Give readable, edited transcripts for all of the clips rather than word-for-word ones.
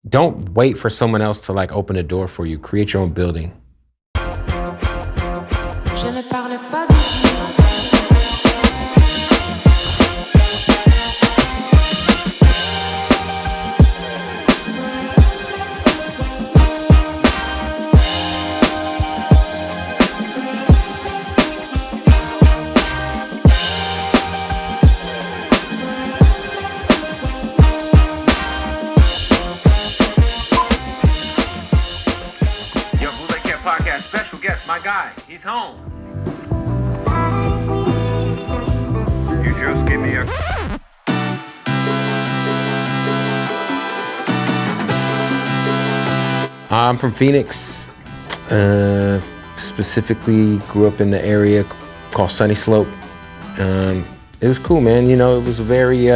don't wait for someone else to like open a door for you. Create your own building. Je ne parle pas de Special guest, my guy, he's home. You just give me a... I'm from Phoenix. Specifically grew up in the area called Sunny Slope. It was cool, man. You know, it was a very,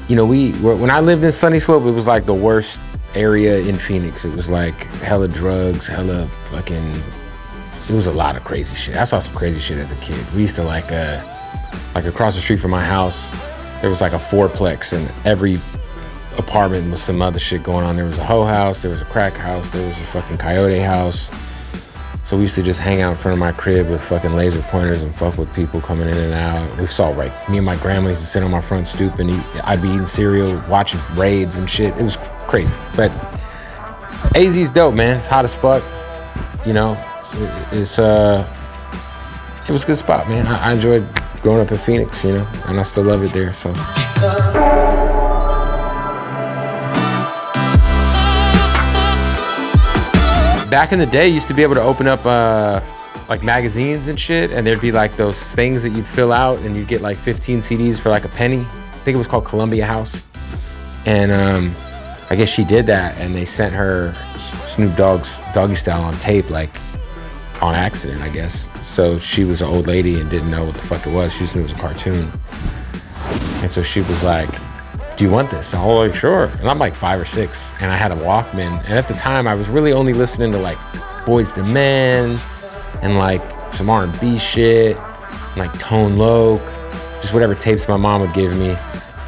you know, when I lived in Sunny Slope, it was like the worst area in Phoenix. It was like hella drugs, hella fucking, it was a lot of crazy shit. I saw some crazy shit as a kid. We used to like across the street from my house, there was like a fourplex, and every apartment was some other shit going on. There was a hoe house, there was a crack house, there was a fucking coyote house. So we used to just hang out in front of my crib with fucking laser pointers and fuck with people coming in and out. We saw, like, me and my grandma used to sit on my front stoop and I'd be eating cereal, watching raids and shit. It was crazy. But AZ's dope, man. It's hot as fuck. You know, it was a good spot, man. I enjoyed growing up in Phoenix, you know, and I still love it there, so. Back in the day, you used to be able to open up like magazines and shit, and there'd be like those things that you'd fill out and you'd get like 15 CDs for like a penny. I think it was called Columbia House. And I guess she did that, and they sent her Snoop Dogg's Doggy Style on tape, like on accident, I guess. So she was an old lady and didn't know what the fuck it was. She just knew it was a cartoon. And so she was like, do you want this? And I was like, sure. And I'm like 5 or 6, and I had a Walkman. And at the time, I was really only listening to like Boyz II Men and like some R&B shit, and like Tone Loc, just whatever tapes my mom would give me.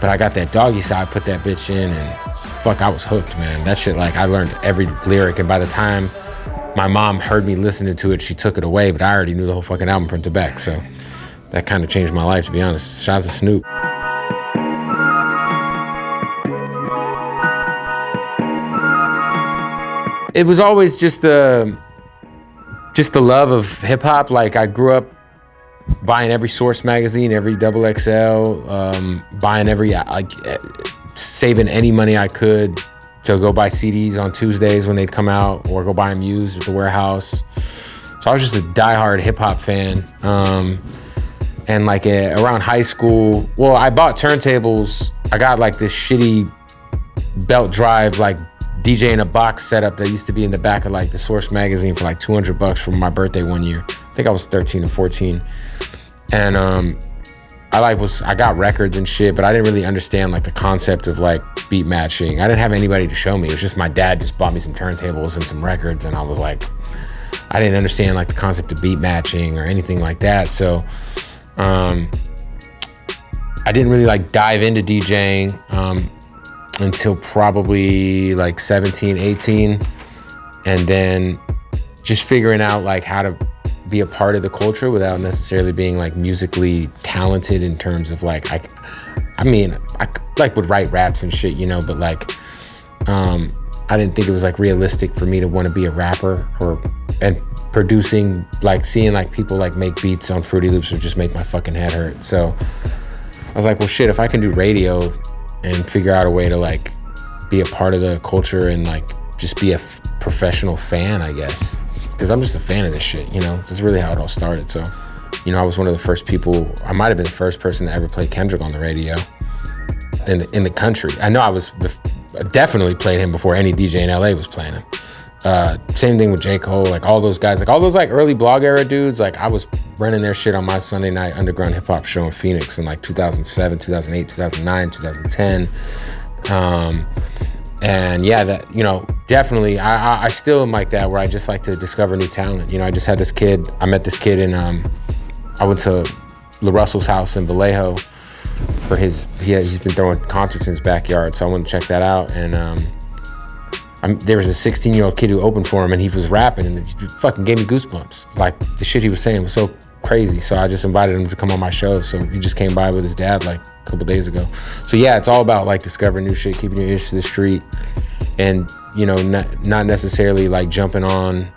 But I got that Doggy Style, I put that bitch in, and fuck, I was hooked, man. That shit, like, I learned every lyric, and by the time my mom heard me listening to it, she took it away, but I already knew the whole fucking album front to back, so that kind of changed my life, to be honest. Shout out to Snoop. It was always just the love of hip hop. Like, I grew up buying every Source magazine, every XXL, buying every, like, saving any money I could to go buy CDs on Tuesdays when they'd come out, or go buy them used at the warehouse. So I was just a diehard hip hop fan. And like around high school, well, I bought turntables. I got like this shitty belt drive, like DJ in a box setup that used to be in the back of like the Source magazine for like $200 for my birthday one year. I think I was 13 or 14. And I got records and shit, but I didn't really understand like the concept of like beat matching. I didn't have anybody to show me. It was just my dad just bought me some turntables and some records, and I was like, I didn't understand like the concept of beat matching or anything like that. So I didn't really like dive into DJing until probably like 17, 18. And then just figuring out like how to be a part of the culture without necessarily being like musically talented in terms of like, I mean, I like would write raps and shit, you know, but like, I didn't think it was like realistic for me to want to be a rapper and producing, like seeing like people like make beats on Fruity Loops would just make my fucking head hurt. So I was like, well, shit, if I can do radio and figure out a way to like be a part of the culture and like just be a professional fan, I guess, because I'm just a fan of this shit, you know. That's really how it all started. So, you know, I was one of the first people, I might have been the first person to ever play Kendrick on the radio in the country. I know I definitely played him before any DJ in LA was playing him. Same thing with J. Cole, like all those guys, like all those like early blog era dudes, like I was running their shit on my Sunday night underground hip hop show in Phoenix in like 2007, 2008, 2009, 2010. And yeah, that, you know, definitely, I still am like that, where I just like to discover new talent. You know, I just had this kid, I met this kid in, I went to La Russell's house in Vallejo for he's been throwing concerts in his backyard, so I went to check that out. And there was a 16-year-old kid who opened for him, and he was rapping, and it fucking gave me goosebumps. Like, the shit he was saying was so crazy. So I just invited him to come on my show. So he just came by with his dad like a couple days ago. So yeah, it's all about like discovering new shit, keeping your ears to the street, and you know, not necessarily like jumping on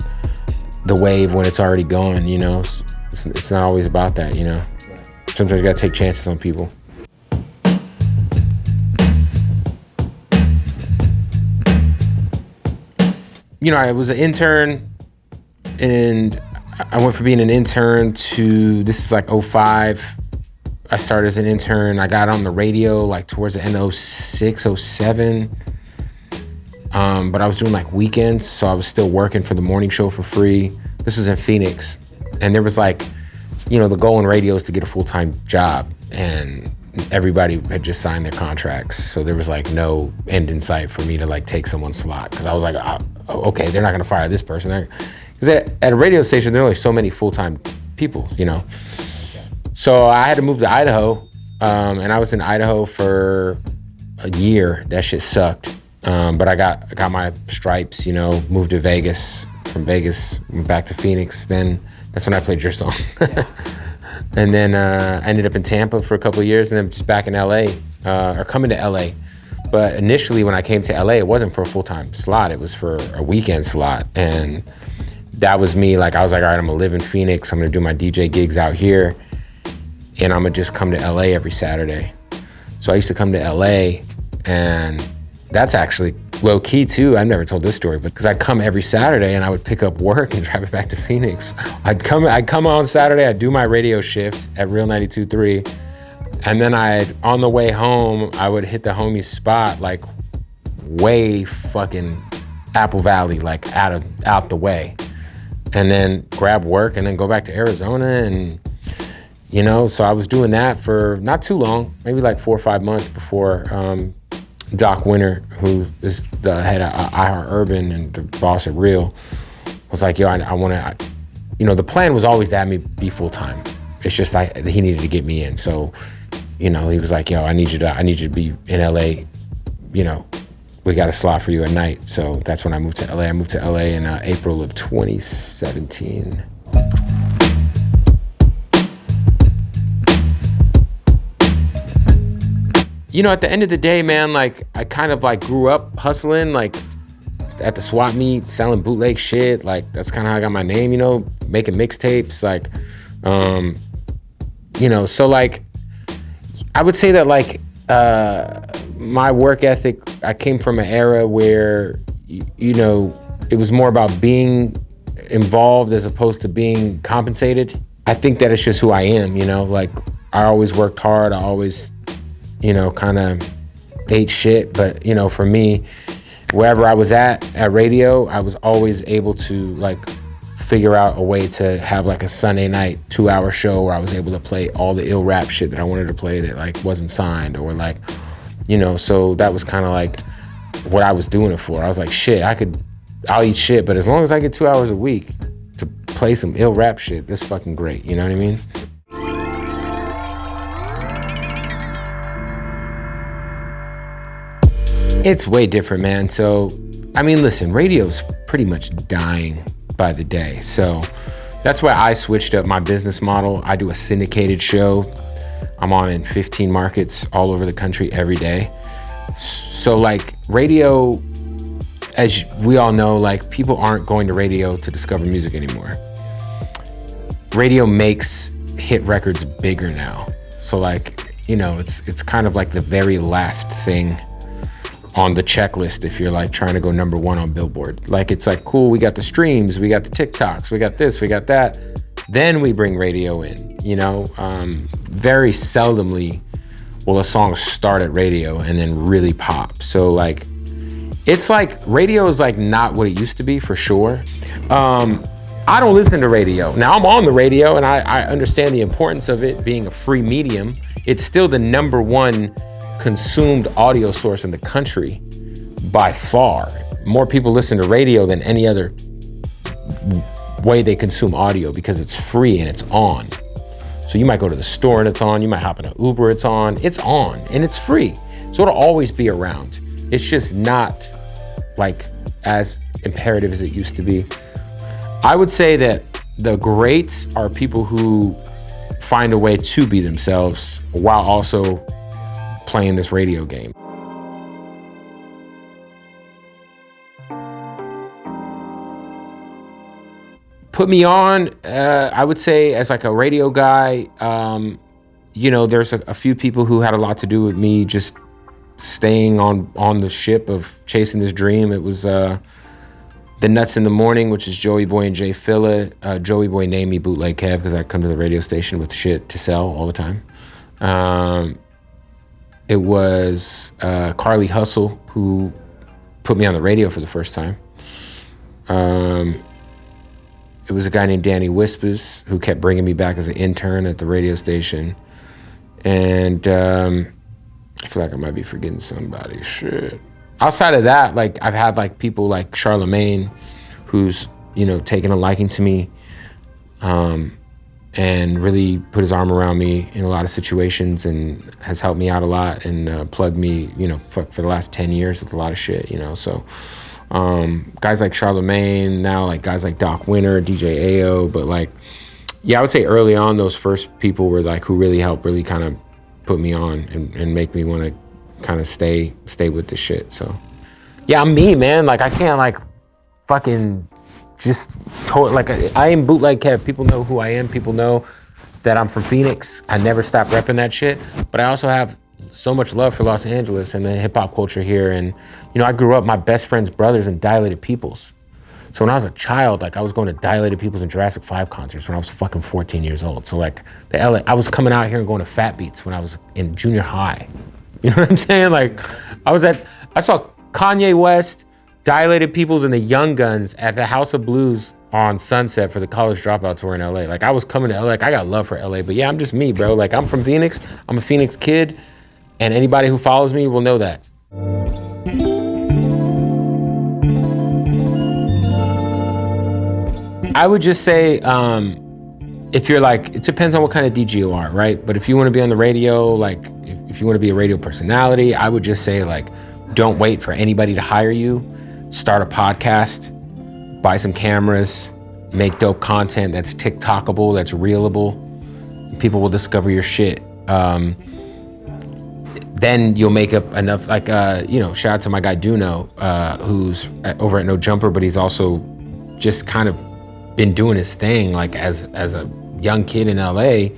the wave when it's already gone. You know, it's not always about that. You know, sometimes you gotta take chances on people. You know, I was an intern, and I went from being an intern to, this is like 05. I started as an intern. I got on the radio like towards the end of 06, 07. But I was doing like weekends, so I was still working for the morning show for free. This was in Phoenix. And there was like, you know, the goal in radio is to get a full-time job. And everybody had just signed their contracts. So there was like no end in sight for me to like take someone's slot. Cause I was like, oh, okay, they're not gonna fire this person. Because at a radio station, there are only so many full-time people, you know? So I had to move to Idaho, and I was in Idaho for a year. That shit sucked. But I got my stripes, you know, moved to Vegas. From Vegas, went back to Phoenix. Then that's when I played your song. And then I ended up in Tampa for a couple of years, and then just back in LA, or coming to LA. But initially when I came to LA, it wasn't for a full-time slot, it was for a weekend slot. And that was me, like I was like, all right, I'm gonna live in Phoenix, I'm gonna do my DJ gigs out here, and I'm gonna just come to LA every Saturday. So I used to come to LA, and that's actually low key too. I've never told this story, but because I'd come every Saturday and I would pick up work and drive it back to Phoenix. I'd come on Saturday, I'd do my radio shift at Real 92.3, and then on the way home, I would hit the homie's spot like way fucking Apple Valley, like out the way. And then grab work and then go back to Arizona. And, you know, so I was doing that for not too long, maybe like 4 or 5 months before Doc Winter, who is the head of iHeart Urban and the boss at Real, was like, yo, I want to, you know, the plan was always to have me be full-time. It's just he needed to get me in. So, you know, he was like, yo, I need you to be in LA, you know, we got a slot for you at night. So that's when I moved to LA. I moved to LA in April of 2017. You know, at the end of the day, man, like I kind of like grew up hustling, like at the swap meet, selling bootleg shit. Like that's kind of how I got my name, you know, making mixtapes, like, you know, so like, I would say that like, my work ethic, I came from an era where, you know, it was more about being involved as opposed to being compensated. I think that it's just who I am, you know, like I always worked hard. I always, you know, kind of ate shit. But, you know, for me, wherever I was at radio, I was always able to like figure out a way to have like a Sunday night 2-hour show where I was able to play all the ill rap shit that I wanted to play that like wasn't signed, or like, you know, so that was kind of like what I was doing it for. I was like, shit, I'll eat shit, but as long as I get 2 hours a week to play some ill rap shit, that's fucking great. You know what I mean? It's way different, man. So, I mean, listen, radio's pretty much dying by the day. So that's why I switched up my business model. I do a syndicated show. I'm on in 15 markets all over the country every day. So like radio, as we all know, like people aren't going to radio to discover music anymore. Radio makes hit records bigger now. So like, you know, it's kind of like the very last thing on the checklist if you're like trying to go number one on Billboard. Like it's like, cool, we got the streams, we got the TikToks, we got this, we got that. Then we bring radio in, you know? Very seldomly will a song start at radio and then really pop. So like, it's like, radio is like not what it used to be for sure. I don't listen to radio. Now I'm on the radio and I understand the importance of it being a free medium. It's still the number one consumed audio source in the country by far. More people listen to radio than any other way they consume audio because it's free and it's on. So you might go to the store and it's on, you might hop in an Uber, it's on, and it's free. So it'll always be around. It's just not like as imperative as it used to be. I would say that the greats are people who find a way to be themselves while also playing this radio game. Put me on, I would say, as like a radio guy, you know, there's a few people who had a lot to do with me just staying on the ship of chasing this dream. It was the Nuts in the Morning, which is Joey Boy and Jay Filla. Joey Boy named me Bootleg Kev because I come to the radio station with shit to sell all the time. It was Carly Hustle who put me on the radio for the first time. It was a guy named Danny Whispers who kept bringing me back as an intern at the radio station. And I feel like I might be forgetting somebody, shit. Outside of that, like I've had like people like Charlemagne, who's, you know, taken a liking to me and really put his arm around me in a lot of situations and has helped me out a lot and plugged me, you know, for the last 10 years with a lot of shit, you know, so. Guys like Charlemagne, now like guys like Doc Winter, DJ AO, but like, yeah, I would say early on, those first people were like who really helped really kind of put me on and make me want to kind of stay with this shit. So yeah, I'm me, man. Like I can't like fucking just like I am Bootleg Kev. People know who I am. People know that I'm from Phoenix. I never stop repping that shit, but I also have so much love for Los Angeles and the hip hop culture here. And, you know, I grew up, my best friend's brothers in Dilated Peoples. So when I was a child, like I was going to Dilated Peoples and Jurassic 5 concerts when I was fucking 14 years old. So like I was coming out here and going to Fat Beats when I was in junior high. You know what I'm saying? Like I saw Kanye West, Dilated Peoples and the Young Guns at the House of Blues on Sunset for the College Dropout tour in LA. Like I was coming to LA, like I got love for LA, but yeah, I'm just me, bro. Like I'm from Phoenix, I'm a Phoenix kid. And anybody who follows me will know that. I would just say, if you're like, it depends on what kind of DJ you are, right? But if you want to be on the radio, like if you want to be a radio personality, I would just say like, don't wait for anybody to hire you. Start a podcast, buy some cameras, make dope content that's TikTokable, that's reelable. People will discover your shit. Then you'll make up enough, like, you know, shout out to my guy Duno, who's over at No Jumper, but he's also just kind of been doing his thing, like as a young kid in LA.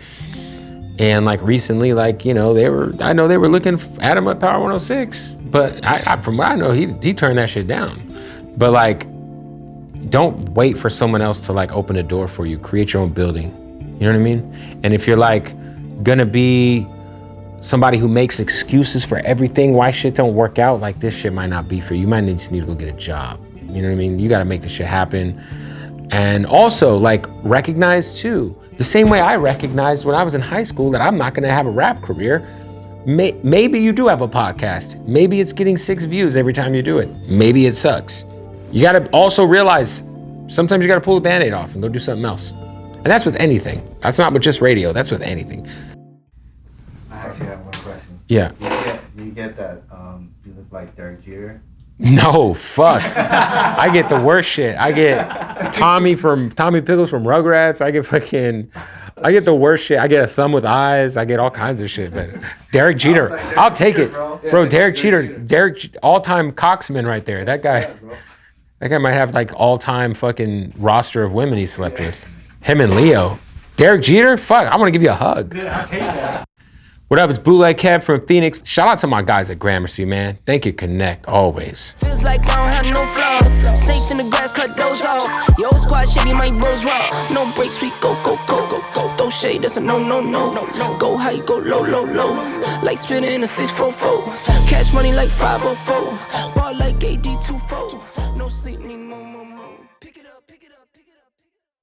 And like recently, like, you know, I know they were looking at him at Power 106, but from what I know, he turned that shit down. But like, don't wait for someone else to like open a door for you. Create your own building. You know what I mean? And if you're like gonna be somebody who makes excuses for everything why shit don't work out, like this shit might not be for you. You might just need to go get a job. You know what I mean? You gotta make this shit happen. And also like recognize too, the same way I recognized when I was in high school that I'm not gonna have a rap career. Maybe you do have a podcast. Maybe it's getting 6 views every time you do it. Maybe it sucks. You gotta also realize sometimes you gotta pull the Band-Aid off and go do something else. And that's with anything. That's not with just radio, that's with anything. I actually have one question. Yeah. You get that you look like Derek Jeter? No, fuck. I get the worst shit. I get Tommy Pickles from Rugrats. I get the worst shit. I get a thumb with eyes. I get all kinds of shit. But Derek Jeter, I'll take it. Bro, Derek Jeter, all-time cocksman right there. That guy might have like all-time fucking roster of women he slept with. Him and Leo. Derek Jeter? Fuck, I want to give you a hug. Yeah, I'll take that. What up, it's Bootleg Kev from Phoenix. Shout out to my guys at Gramercy, man. Thank you, Connect, always. Feels like I don't have no flaws. Snakes in the grass, cut those off. Yo, squad shady, my bros raw. No breaks, we go. Throw shade, that's a no. Go high, go low. Like spinning in a 644. Cash money like 504. Ball like AD 24. No sleep, need more.